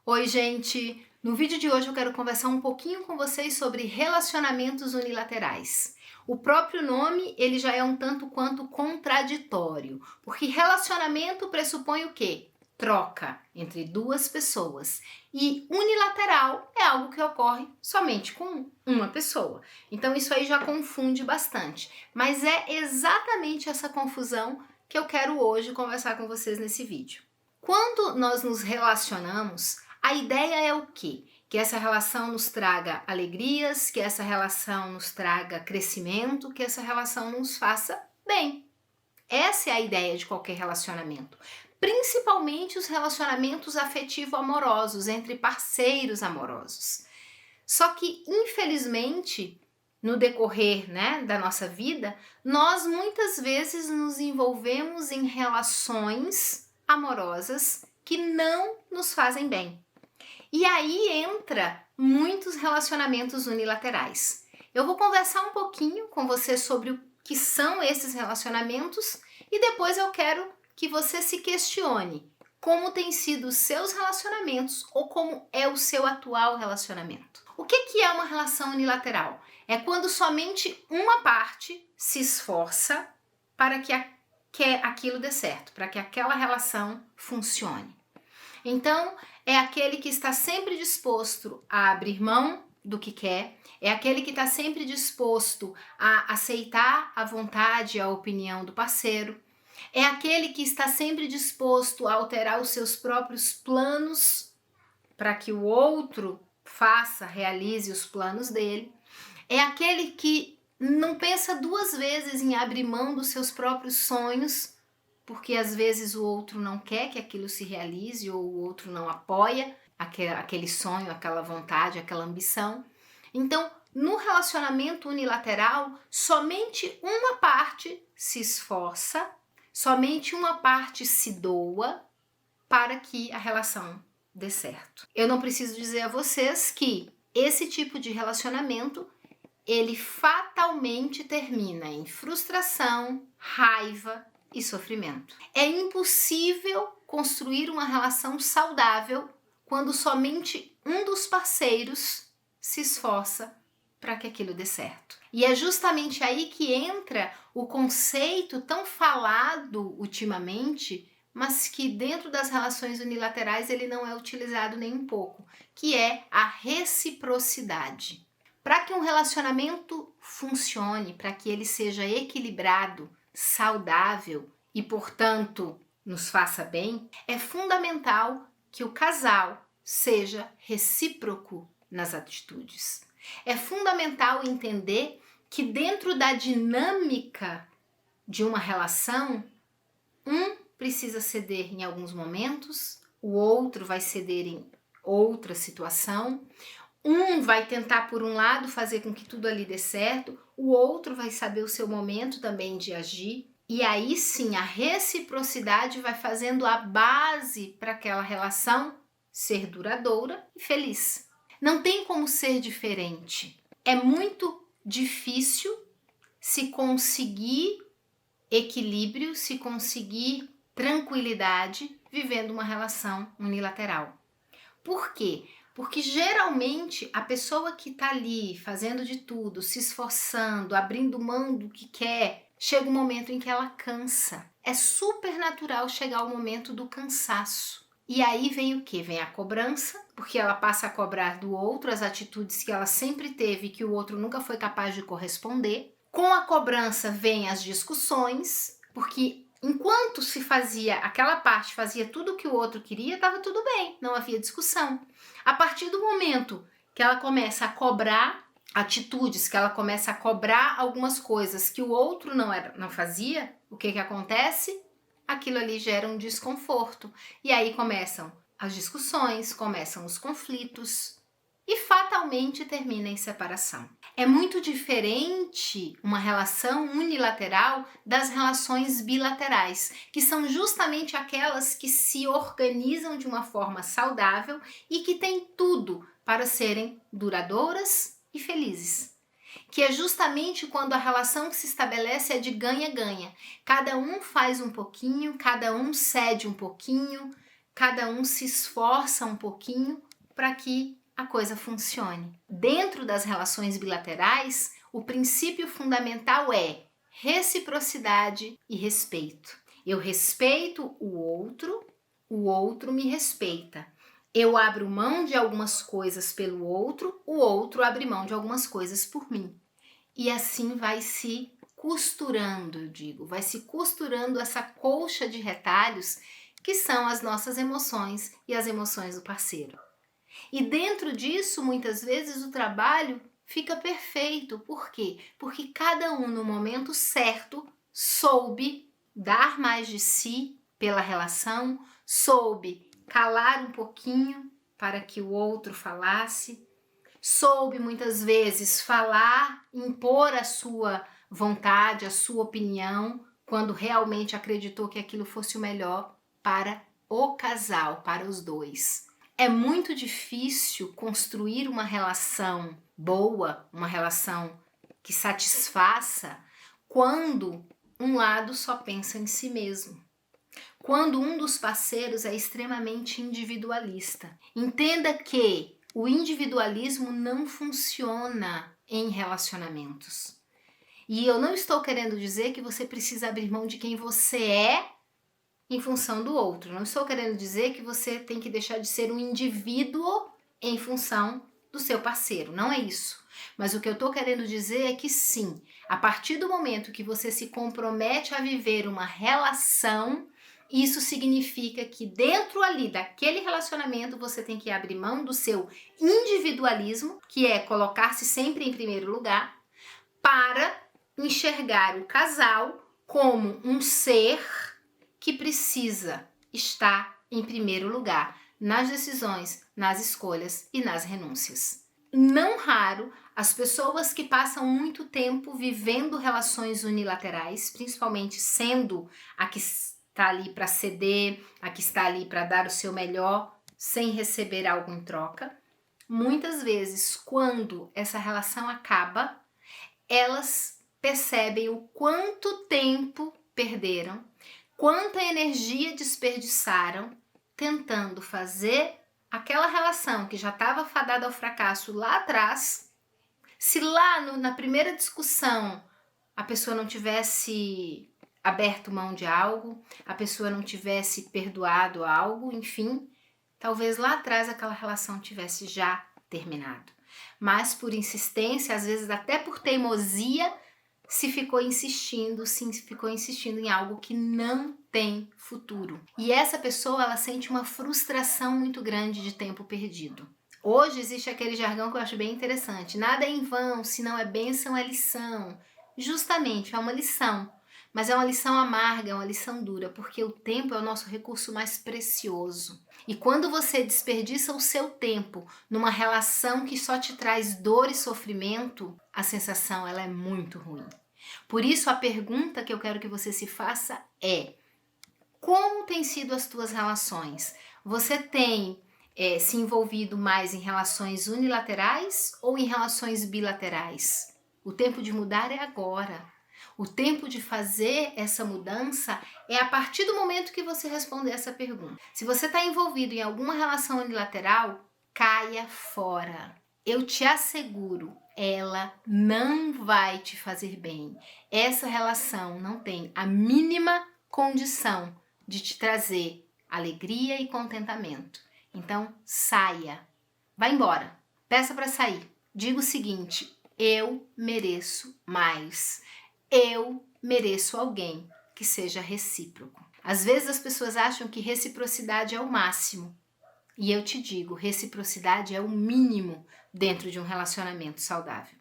Oi, gente! No vídeo de hoje eu quero conversar um pouquinho com vocês sobre relacionamentos unilaterais. O próprio nome, ele já é um tanto quanto contraditório, porque relacionamento pressupõe o quê? Troca entre duas pessoas. E unilateral é algo que ocorre somente com uma pessoa. Então isso aí já confunde bastante. Mas é exatamente essa confusão que eu quero hoje conversar com vocês nesse vídeo. Quando nós nos relacionamos, a ideia é o quê? Que essa relação nos traga alegrias, que essa relação nos traga crescimento, que essa relação nos faça bem. Essa é a ideia de qualquer relacionamento. Principalmente os relacionamentos afetivo-amorosos, entre parceiros amorosos. Só que, infelizmente, no decorrer, da nossa vida, nós muitas vezes nos envolvemos em relações amorosas que não nos fazem bem. E aí entra muitos relacionamentos unilaterais. Eu vou conversar um pouquinho com você sobre o que são esses relacionamentos e depois eu quero que você se questione como têm sido os seus relacionamentos ou como é o seu atual relacionamento. O que é uma relação unilateral? É quando somente uma parte se esforça para que aquilo dê certo, para que aquela relação funcione. Então, é aquele que está sempre disposto a abrir mão do que quer, é aquele que está sempre disposto a aceitar a vontade e a opinião do parceiro, é aquele que está sempre disposto a alterar os seus próprios planos para que o outro realize os planos dele, é aquele que não pensa duas vezes em abrir mão dos seus próprios sonhos, porque às vezes o outro não quer que aquilo se realize ou o outro não apoia aquele sonho, aquela vontade, aquela ambição. Então, no relacionamento unilateral, somente uma parte se esforça, somente uma parte se doa para que a relação dê certo. Eu não preciso dizer a vocês que esse tipo de relacionamento ele fatalmente termina em frustração, raiva e sofrimento. É impossível construir uma relação saudável quando somente um dos parceiros se esforça para que aquilo dê certo. E é justamente aí que entra o conceito tão falado ultimamente, mas que dentro das relações unilaterais ele não é utilizado nem um pouco, que é a reciprocidade. Para que um relacionamento funcione, para que ele seja equilibrado, saudável e, portanto, nos faça bem, é fundamental que o casal seja recíproco nas atitudes. É fundamental entender que dentro da dinâmica de uma relação, um precisa ceder em alguns momentos, o outro vai ceder em outra situação. Um vai tentar, por um lado, fazer com que tudo ali dê certo, o outro vai saber o seu momento também de agir. E aí sim, a reciprocidade vai fazendo a base para aquela relação ser duradoura e feliz. Não tem como ser diferente. É muito difícil se conseguir equilíbrio, se conseguir tranquilidade vivendo uma relação unilateral. Por quê? Porque geralmente a pessoa que está ali fazendo de tudo, se esforçando, abrindo mão do que quer, chega um momento em que ela cansa. É super natural chegar o momento do cansaço. E aí vem o quê? Vem a cobrança, porque ela passa a cobrar do outro as atitudes que ela sempre teve e que o outro nunca foi capaz de corresponder. Com a cobrança vem as discussões, porque enquanto se fazia, aquela parte fazia tudo o que o outro queria, estava tudo bem, não havia discussão. A partir do momento que ela começa a cobrar atitudes, que ela começa a cobrar algumas coisas que o outro não fazia, o que acontece? Aquilo ali gera um desconforto. E aí começam as discussões, começam os conflitos e fatalmente termina em separação. É muito diferente uma relação unilateral das relações bilaterais, que são justamente aquelas que se organizam de uma forma saudável e que têm tudo para serem duradouras e felizes. Que é justamente quando a relação que se estabelece é de ganha-ganha. Cada um faz um pouquinho, cada um cede um pouquinho, cada um se esforça um pouquinho para que a coisa funcione. Dentro das relações bilaterais, o princípio fundamental é reciprocidade e respeito. Eu respeito o outro me respeita. Eu abro mão de algumas coisas pelo outro, o outro abre mão de algumas coisas por mim. E assim vai se costurando, eu digo, vai se costurando essa colcha de retalhos que são as nossas emoções e as emoções do parceiro. E dentro disso, muitas vezes, o trabalho fica perfeito. Por quê? Porque cada um, no momento certo, soube dar mais de si pela relação, soube calar um pouquinho para que o outro falasse, soube muitas vezes falar, impor a sua vontade, a sua opinião, quando realmente acreditou que aquilo fosse o melhor para o casal, para os dois. É muito difícil construir uma relação boa, uma relação que satisfaça, quando um lado só pensa em si mesmo. Quando um dos parceiros é extremamente individualista. Entenda que o individualismo não funciona em relacionamentos. E eu não estou querendo dizer que você precisa abrir mão de quem você é em função do outro. Não estou querendo dizer que você tem que deixar de ser um indivíduo em função do seu parceiro. Não é isso. Mas o que eu estou querendo dizer é que sim, a partir do momento que você se compromete a viver uma relação, isso significa que dentro ali daquele relacionamento você tem que abrir mão do seu individualismo, que é colocar-se sempre em primeiro lugar, para enxergar o casal como um ser que precisa estar em primeiro lugar nas decisões, nas escolhas e nas renúncias. Não raro, as pessoas que passam muito tempo vivendo relações unilaterais, principalmente sendo a que está ali para ceder, a que está ali para dar o seu melhor, sem receber algo em troca, muitas vezes, quando essa relação acaba, elas percebem o quanto tempo perderam, quanta energia desperdiçaram tentando fazer aquela relação que já estava fadada ao fracasso lá atrás. Se lá na primeira discussão a pessoa não tivesse aberto mão de algo, a pessoa não tivesse perdoado algo, enfim, talvez lá atrás aquela relação tivesse já terminado. Mas por insistência, às vezes até por teimosia, se ficou insistindo em algo que não tem futuro. E essa pessoa, ela sente uma frustração muito grande de tempo perdido. Hoje existe aquele jargão que eu acho bem interessante. Nada é em vão, se não é bênção, é lição. Justamente, é uma lição. Mas é uma lição amarga, é uma lição dura, porque o tempo é o nosso recurso mais precioso. E quando você desperdiça o seu tempo numa relação que só te traz dor e sofrimento, a sensação ela é muito ruim. Por isso a pergunta que eu quero que você se faça é: como têm sido as tuas relações? Você tem se envolvido mais em relações unilaterais ou em relações bilaterais? O tempo de mudar é agora. O tempo de fazer essa mudança é a partir do momento que você responder essa pergunta. Se você está envolvido em alguma relação unilateral, caia fora. Eu te asseguro, ela não vai te fazer bem. Essa relação não tem a mínima condição de te trazer alegria e contentamento. Então, saia. Vá embora. Peça para sair. Diga o seguinte: eu mereço mais. Eu mereço alguém que seja recíproco. Às vezes as pessoas acham que reciprocidade é o máximo. E eu te digo, reciprocidade é o mínimo dentro de um relacionamento saudável.